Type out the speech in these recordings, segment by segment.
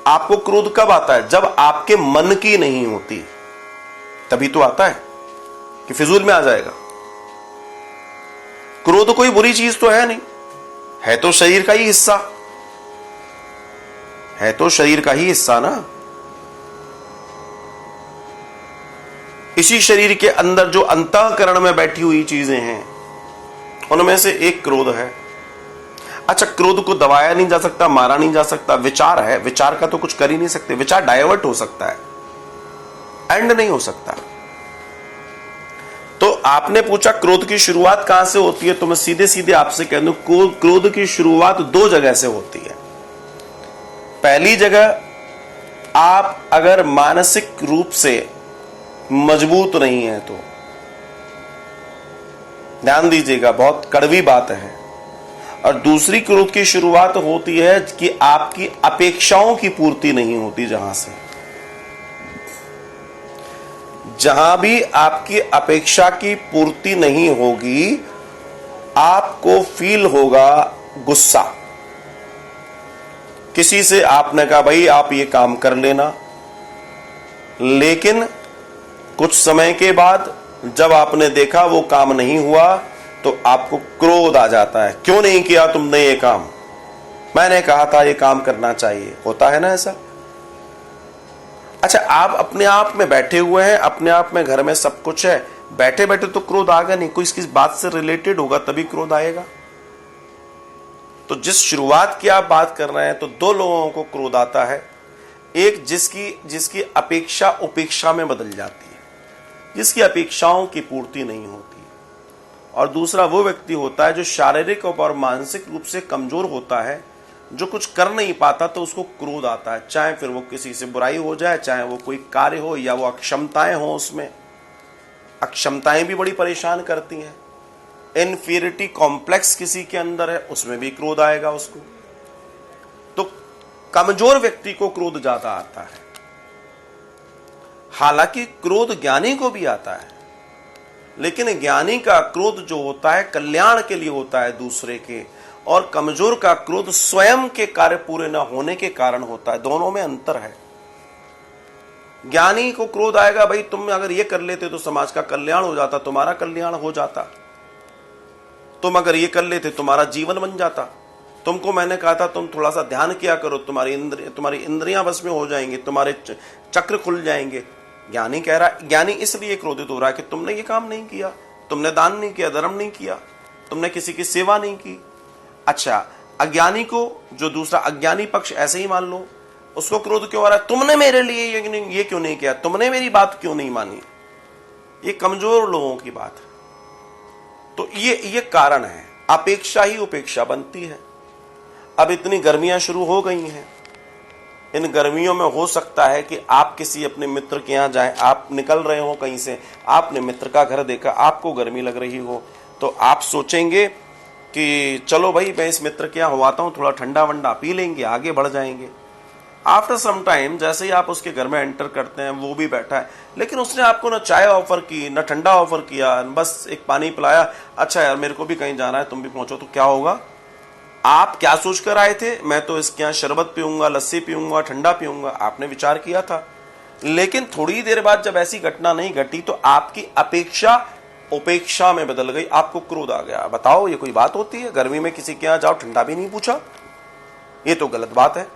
आपको क्रोध कब आता है? जब आपके मन की नहीं होती, तभी तो आता है कि फिजूल में आ जाएगा। क्रोध कोई बुरी चीज तो है नहीं, है तो शरीर का ही हिस्सा, है तो शरीर का ही हिस्सा ना। इसी शरीर के अंदर जो अंतःकरण में बैठी हुई चीजें हैं, उनमें से एक क्रोध है। अच्छा, क्रोध को दबाया नहीं जा सकता, मारा नहीं जा सकता, विचार है, विचार का तो कुछ कर ही नहीं सकते। विचार डाइवर्ट हो सकता है, एंड नहीं हो सकता। तो आपने पूछा क्रोध की शुरुआत कहां से होती है, तो मैं सीधे सीधे आपसे कह दूं, क्रोध की शुरुआत दो जगह से होती है। पहली जगह, आप अगर मानसिक रूप से मजबूत नहीं है तो, ध्यान दीजिएगा, बहुत कड़वी बात है। और दूसरी क्रोध की शुरुआत होती है कि आपकी अपेक्षाओं की पूर्ति नहीं होती। जहां भी आपकी अपेक्षा की पूर्ति नहीं होगी, आपको फील होगा गुस्सा। किसी से आपने कहा भाई आप ये काम कर लेना, लेकिन कुछ समय के बाद जब आपने देखा वो काम नहीं हुआ, तो आपको क्रोध आ जाता है। क्यों नहीं किया तुमने ये काम? मैंने कहा था ये काम करना चाहिए। होता है ना ऐसा? अच्छा, आप अपने आप में बैठे हुए हैं, अपने आप में घर में सब कुछ है, बैठे बैठे तो क्रोध आएगा नहीं, कोई किस बात से रिलेटेड होगा तभी क्रोध आएगा। तो जिस शुरुआत की आप बात कर रहे हैं, तो दो लोगों को क्रोध आता है। एक जिसकी अपेक्षा उपेक्षा में बदल जाती है, जिसकी अपेक्षाओं की पूर्ति नहीं होती, और दूसरा वो व्यक्ति होता है जो शारीरिक और मानसिक रूप से कमजोर होता है, जो कुछ कर नहीं पाता, तो उसको क्रोध आता है। चाहे फिर वो किसी से बुराई हो जाए, चाहे वो कोई कार्य हो, या वो अक्षमताएं हो, उसमें अक्षमताएं भी बड़ी परेशान करती हैं। इन्फीरियरिटी कॉम्प्लेक्स किसी के अंदर है, उसमें भी क्रोध आएगा उसको। तो कमजोर व्यक्ति को क्रोध ज्यादा आता है। हालांकि क्रोध ज्ञानी को भी आता है, लेकिन ज्ञानी का क्रोध जो होता है कल्याण के लिए होता है दूसरे के, और कमजोर का क्रोध स्वयं के कार्य पूरे न होने के कारण होता है। दोनों में अंतर है। ज्ञानी को क्रोध आएगा, भाई तुम अगर ये कर लेते तो समाज का कल्याण हो जाता, तुम्हारा कल्याण हो जाता, तुम अगर ये कर लेते तुम्हारा जीवन बन जाता, तुमको मैंने कहा था तुम थोड़ा सा ध्यान किया करो, तुम्हारी इंद्रियां बस में हो जाएंगी, तुम्हारे चक्र खुल जाएंगे। ज्ञानी कह रहा है, ज्ञानी इसलिए क्रोधित हो रहा है कि तुमने ये काम नहीं किया, तुमने दान नहीं किया, धर्म नहीं किया, तुमने किसी की सेवा नहीं की। अच्छा, अज्ञानी को, जो दूसरा अज्ञानी पक्ष, ऐसे ही मान लो, उसको क्रोध क्यों आ रहा है? तुमने मेरे लिए ये क्यों नहीं किया, तुमने मेरी बात क्यों नहीं मानी। ये कमजोर लोगों की बात है। तो ये कारण है, अपेक्षा ही उपेक्षा बनती है। अब इतनी गर्मियां शुरू हो गई हैं, इन गर्मियों में हो सकता है कि आप किसी अपने मित्र के यहाँ जाएं, आप निकल रहे हो कहीं से, आपने मित्र का घर देखा, आपको गर्मी लग रही हो, तो आप सोचेंगे कि चलो भाई मैं इस मित्र के यहाँ हो आता हूँ, थोड़ा ठंडा वंडा पी लेंगे, आगे बढ़ जाएंगे। आफ्टर सम टाइम जैसे ही आप उसके घर में एंटर करते हैं, वो भी बैठा है, लेकिन उसने आपको ना चाय ऑफर की, ना ठंडा ऑफर किया, बस एक पानी पिलाया। अच्छा यार मेरे को भी कहीं जाना है, तुम भी पहुंचो। तो क्या होगा? आप क्या सोच कर आए थे? मैं तो इसके यहाँ शरबत पीऊंगा, लस्सी पीऊंगा, ठंडा पीऊंगा, आपने विचार किया था। लेकिन थोड़ी देर बाद जब ऐसी घटना नहीं घटी, तो आपकी अपेक्षा उपेक्षा में बदल गई, आपको क्रोध आ गया। बताओ, ये कोई बात होती है? गर्मी में किसी के यहाँ जाओ, ठंडा भी नहीं पूछा, ये तो गलत बात है।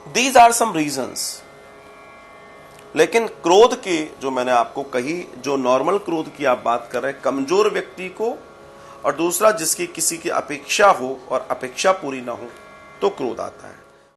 These are some reasons. लेकिन क्रोध की जो मैंने आपको कही, जो नॉर्मल क्रोध की आप बात कर रहे हैं, कमजोर व्यक्ति को, और दूसरा जिसकी किसी की अपेक्षा हो और अपेक्षा पूरी ना हो, तो क्रोध आता है।